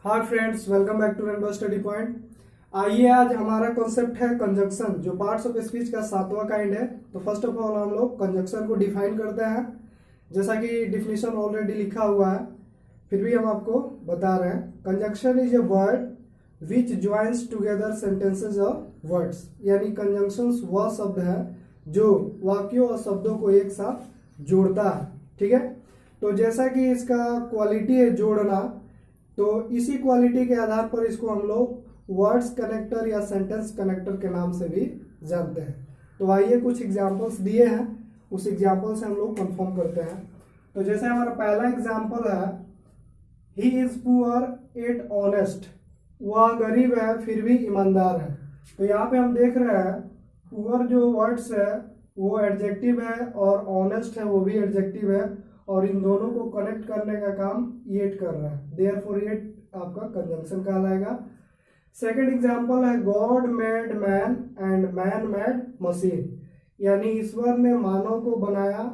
Hi friends, welcome back to rainbow study point. आइए, आज हमारा कॉन्सेप्ट है कंजक्शन, जो पार्ट्स ऑफ स्पीच का 7वां काइंड है। तो फर्स्ट ऑफ ऑल हम लोग कंजक्शन को डिफाइन करते हैं, जैसा कि डिफिनेशन ऑलरेडी लिखा हुआ है, फिर भी हम आपको बता रहे हैं। Conjunction is a word which joins together sentences और वर्ड्स, यानी कंजंक्शंस वह शब्द है जो वाक्यों और शब्दों को एक साथ जोड़ता है। ठीक है, तो जैसा कि इसका क्वालिटी है जोड़ना, तो इसी क्वालिटी के आधार पर इसको हम लोग वर्ड्स कनेक्टर या सेंटेंस कनेक्टर के नाम से भी जानते हैं। तो आइए, कुछ एग्जांपल्स दिए हैं, उस एग्जांपल से हम लोग कंफर्म करते हैं। तो जैसे हमारा पहला एग्जांपल है, he is poor at honest, वह गरीब है फिर भी ईमानदार है। तो यहाँ पे हम देख रहे हैं पुअर जो वर्ड्स है वो एडजेक्टिव है और ऑनेस्ट है वो भी एडजेक्टिव है, और इन दोनों को कनेक्ट करने का काम एट कर रहा है, देयरफॉर एट आपका कंजंक्शन कहलाएगा। सेकंड एग्जांपल है, God made man and man made machine, यानी ईश्वर ने मानव को बनाया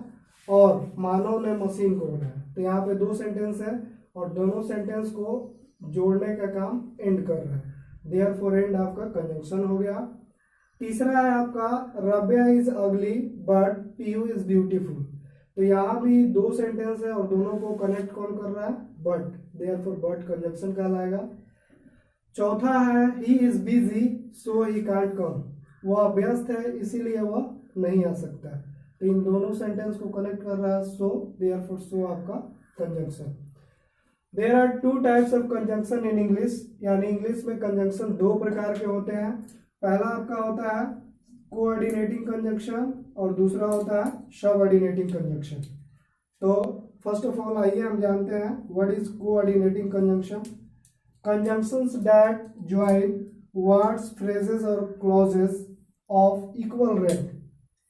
और मानव ने मशीन को बनाया। तो यहाँ पे दो सेंटेंस है और दोनों सेंटेंस को जोड़ने का काम एंड कर रहा है, देयरफॉर एंड आपका कंजंक्शन हो गया। तीसरा है आपका, Rabia is ugly but Piyu is beautiful. तो यहाँ भी दो सेंटेंस है और दोनों को कनेक्ट कौन कर रहा है, बट, देयरफॉर बट कंजंक्शन कहलाएगा। चौथा है, he is busy so he can't come, वह व्यस्त है इसीलिए वह नहीं आ सकता। तो इन दोनों सेंटेंस को कनेक्ट कर रहा है सो, देयरफॉर सो आपका conjunction. There are two types of conjunction in English, यानी इंग्लिश में कंजंक्शन दो प्रकार के होते हैं। पहला आपका होता है कोऑर्डिनेटिंग कंजंक्शन और दूसरा होता है सबऑर्डिनेटिंग कंजंक्शन। तो फर्स्ट ऑफ ऑल आइए हम जानते हैं what is coordinating conjunction. Conjunctions that join words, phrases और क्लॉजेस ऑफ इक्वल रैंक,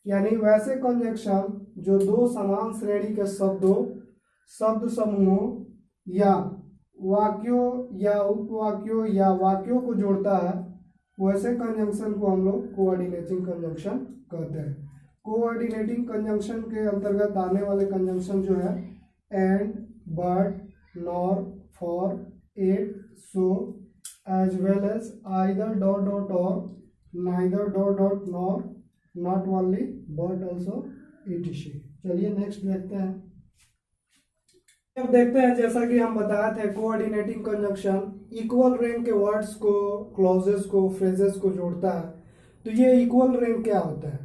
यानी वैसे कंजंक्शन जो दो समान श्रेणी के शब्दों, शब्द समूहों या वाक्यों या उपवाक्यों या वाक्यों को जोड़ता है, वैसे कंजंक्शन को हम लोग कोऑर्डिनेटिंग कंजंक्शन कहते हैं। कोऑर्डिनेटिंग कंजंक्शन के अंतर्गत आने वाले कंजंक्शन जो है and, but, nor, for, yet, so, as well as either dot dot or, neither dot dot nor, not only but also, etc। चलिए नेक्स्ट देखते हैं। अब देखते हैं, जैसा कि हम बताए थे, कोऑर्डिनेटिंग कंजंक्शन इक्वल रैंक के वर्ड्स को, क्लॉजेस को, फ्रेजेस को जोड़ता है। तो ये इक्वल रैंक क्या होता है?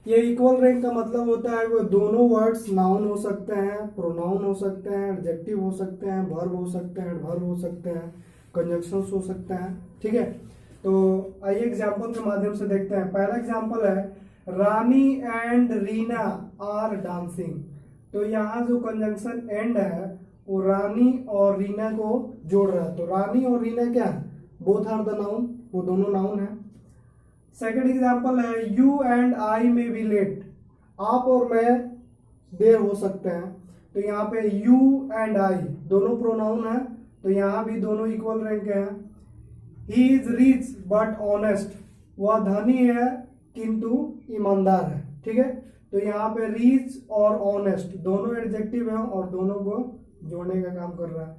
ये इक्वल रैंक का मतलब होता है वो दोनों वर्ड्स नाउन हो सकते हैं, प्रोनाउन हो सकते हैं, एडजेक्टिव हो सकते हैं, वर्ब हो सकते हैं, एडवर्ब हो सकते हैं, कंजंक्शंस हो सकते हैं। ठीक है, तो आइए एग्जाम्पल के माध्यम से देखते हैं। पहला एग्जाम्पल है, रानी एंड रीना आर डांसिंग। तो यहाँ जो कंजंक्शन एंड है वो रानी और रीना को जोड़ रहा है। तो रानी और रीना क्या है, बोथ आर द नाउन, वो दोनों नाउन है। सेकंड एग्जांपल है, you and I may be late, आप और मैं देर हो सकते हैं। तो यहाँ पे यू एंड आई दोनों प्रोनाउन है, तो यहाँ भी दोनों इक्वल रैंक के हैं। He is rich but honest, वह धनी है किंतु ईमानदार है। ठीक है, तो यहाँ पे रिच और ऑनेस्ट दोनों एडजेक्टिव हैं और दोनों को जोड़ने का काम कर रहा है।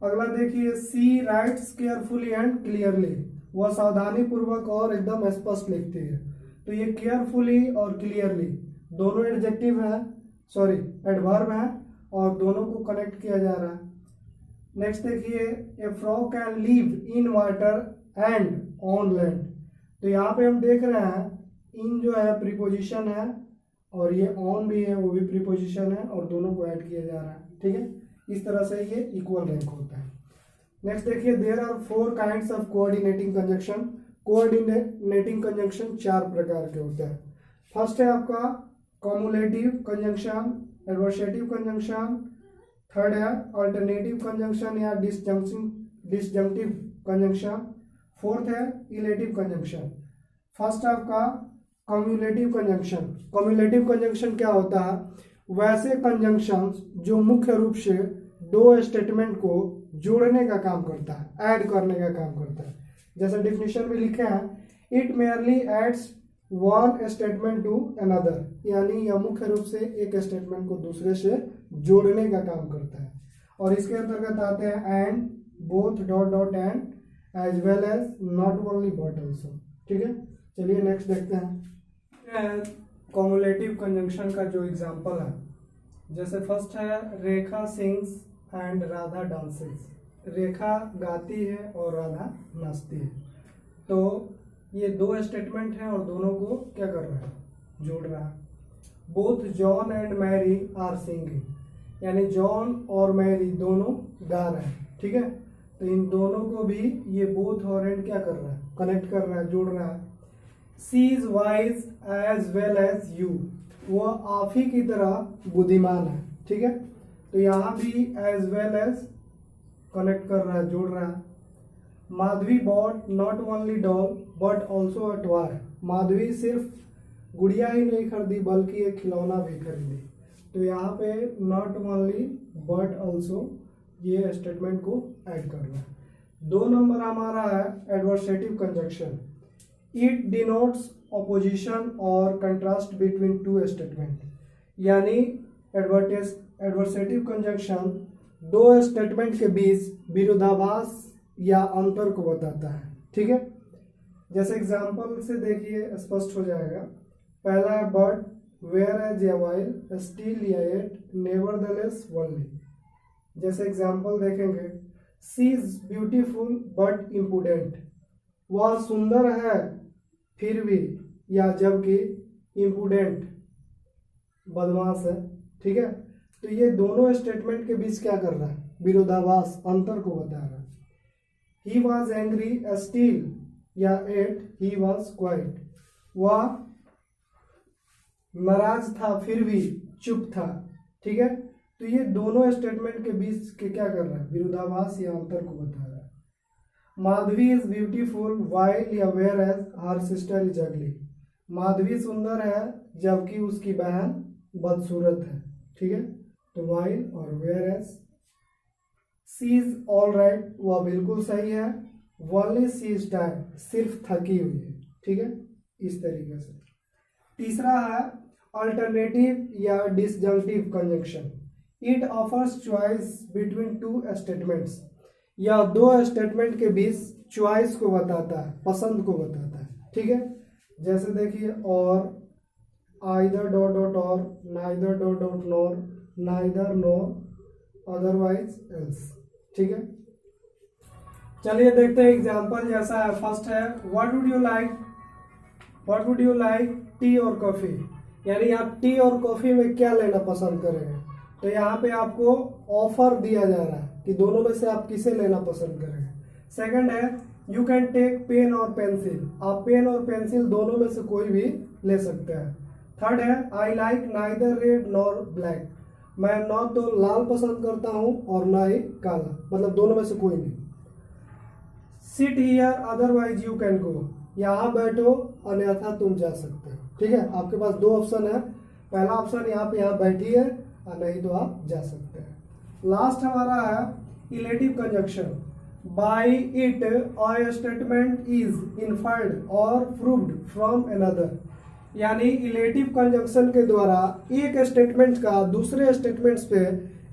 अगला देखिए, सी राइट्स केयरफुली एंड क्लियरली, वह सावधानी पूर्वक और एकदम स्पष्ट लिखती है। तो ये केयरफुली और क्लियरली दोनों एडजेक्टिव है, सॉरी एडवर्ब है, और दोनों को कनेक्ट किया जा रहा है। नेक्स्ट देखिए, ए frog can live in water and on land. तो यहाँ पे हम देख रहे हैं इन जो है प्रीपोजिशन है और ये ऑन भी है, वो भी प्रीपोजिशन है, और दोनों को ऐड किया जा रहा है। ठीक है, इस तरह से ये इक्वल रैंक होता है। नेक्स्ट देखिए, there are 4 kinds of coordinating conjunction. Coordinating conjunction 4 प्रकार के होते हैं। फर्स्ट है आपका cumulative conjunction, adversative conjunction. Third है अल्टरनेटिव कंजंक्शन या डिसजंक्टिव कंजंक्शन। फोर्थ है इलेटिव कंजंक्शन। फर्स्ट आपका कम्युलेटिव कंजंक्शन। कम्युलेटिव कंजंक्शन क्या होता है, वैसे कंजंक्शन जो मुख्य रूप से दो स्टेटमेंट को जोड़ने का काम करता है, ऐड करने का काम करता है। जैसा डिफिनेशन में लिखे हैं, it merely adds one statement to another, यानी यह मुख्य रूप से एक स्टेटमेंट को दूसरे से जोड़ने का काम करता है। और इसके अंतर्गत आते हैं and, both dot dot and as well as not only but also. ठीक है, चलिए नेक्स्ट देखते हैं कॉमुलेटिव कंजंक्शन का जो एग्जांपल है। जैसे फर्स्ट है रेखा सिंग्स एंड राधा डांसेस। रेखा गाती है और राधा नाचती है। तो ये दो स्टेटमेंट हैं और दोनों को क्या कर रहा है, जोड़ रहा है। Both John and Mary are singing, यानी जॉन और मैरी दोनों गा रहे हैं। ठीक है, तो इन दोनों को भी ये बोथ और एंड क्या कर रहा है, कनेक्ट कर रहा है, जोड़ रहा है। She is wise as well as you, वह आप ही की तरह बुद्धिमान है। ठीक है, तो यहाँ भी एज वेल एज कनेक्ट कर रहा है, जोड़ रहा है। Madhavi bought not only doll but also a toy, Madhavi सिर्फ गुड़िया ही नहीं खरीदी बल्कि एक खिलौना भी खरीदी। तो यहाँ पे नॉट ओनली बट ऑल्सो ये स्टेटमेंट को ऐड करना है। 2 नंबर हमारा है adversative conjunction. It denotes opposition और कंट्रास्ट बिटवीन टू स्टेटमेंट, यानी एडवर्सेटिव कंजंक्शन दो स्टेटमेंट के बीच विरोधाभास या अंतर को बताता है। ठीक है, जैसे एग्जांपल से देखिए स्पष्ट हो जाएगा। पहला है बट वेयर एज या वाइल स्टिल या एट नेवरदलेस ओनली। जैसे एग्जांपल देखेंगे सी इज ब्यूटीफुल बट इम्पुडेंट, वह सुंदर है फिर भी या जबकि इम्पुडेंट बदमाश है। ठीक है, तो ये दोनों स्टेटमेंट के बीच क्या कर रहा है, विरोधाभास अंतर को बता रहा है। ही वॉज एंग्री स्टिल या एट ही वॉज क्वाइट, वह नाराज था फिर भी चुप था। ठीक है, तो ये दोनों स्टेटमेंट के बीच के क्या कर रहा है, विरोधाभास या अंतर को बता रहा है। माधवी इज ब्यूटीफुल वाइल या whereas her sister is ugly, Madhavi सुंदर है जबकि उसकी बहन बदसूरत है। ठीक है, तो वाइल और whereas. She is all right, वह बिल्कुल सही है। ओनली सी इज टायर्ड, सिर्फ थकी हुई है। ठीक है, इस तरीके से। तीसरा है अल्टरनेटिव या disjunctive conjunction. It offers choice between two statements, या दो स्टेटमेंट के बीच चॉइस को बताता है, पसंद को बताता है। ठीक है, जैसे देखिए और either dot dot or, neither dot dot nor, neither nor, otherwise else. ठीक है, चलिए देखते हैं एग्जाम्पल जैसा है। फर्स्ट है what would you like T और कॉफी, यानी आप टी और कॉफी में क्या लेना पसंद करेंगे। तो यहाँ पे आपको ऑफर दिया जा रहा है कि दोनों में से आप किसे लेना पसंद करेंगे। सेकंड है यू कैन टेक पेन और पेंसिल, आप पेन और पेंसिल दोनों में से कोई भी ले सकते हैं। थर्ड है I like neither red nor black, मैं ना तो लाल पसंद करता हूं और ना ही काला, मतलब दोनों में से कोई नहीं। Sit here otherwise you can go, यहाँ बैठो अन्यथा तुम जा सकते हो। ठीक है, आपके पास दो ऑप्शन है। पहला ऑप्शन यहाँ बैठिए और नहीं तो आप जा सकते हैं। लास्ट हमारा है illative conjunction. By it a statement is inferred or proved from another, यानी इलेटिव कंजंक्शन के द्वारा एक स्टेटमेंट का दूसरे स्टेटमेंट्स पे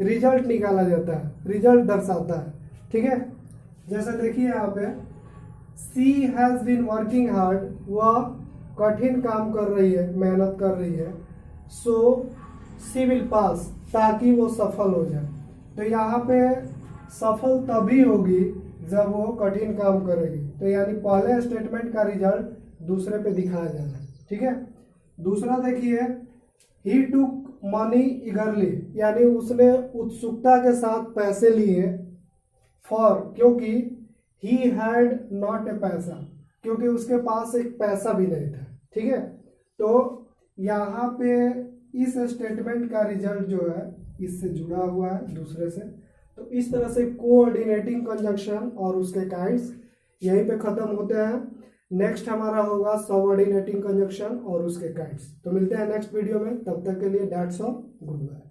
रिजल्ट निकाला जाता है, रिजल्ट दर्शाता है। ठीक है, जैसे देखिए यहाँ पे सी हैज बीन वर्किंग हार्ड, वह कठिन काम कर रही है, मेहनत कर रही है। सो सी विल पास, ताकि वो सफल हो जाए। तो यहाँ पे सफल तभी होगी जब वो कठिन काम करेगी। तो यानी पहले स्टेटमेंट का रिजल्ट दूसरे पे दिखाया जाना है। ठीक है, दूसरा देखिए ही टुक मनी ईगरली, यानी उसने उत्सुकता के साथ पैसे लिए। फॉर, क्योंकि ही हैड नॉट ए पैसा, क्योंकि उसके पास एक पैसा भी नहीं था। ठीक है, तो यहाँ पे इस स्टेटमेंट का रिजल्ट जो है इससे जुड़ा हुआ है दूसरे से। तो इस तरह से कोऑर्डिनेटिंग कंजंक्शन और उसके काइंड्स यहीं पे खत्म होते हैं। नेक्स्ट हमारा होगा सबऑर्डिनेटिंग कंजंक्शन और उसके काइंड्स। तो मिलते हैं नेक्स्ट वीडियो में, तब तक के लिए दैट्स ऑल, गुड बाय।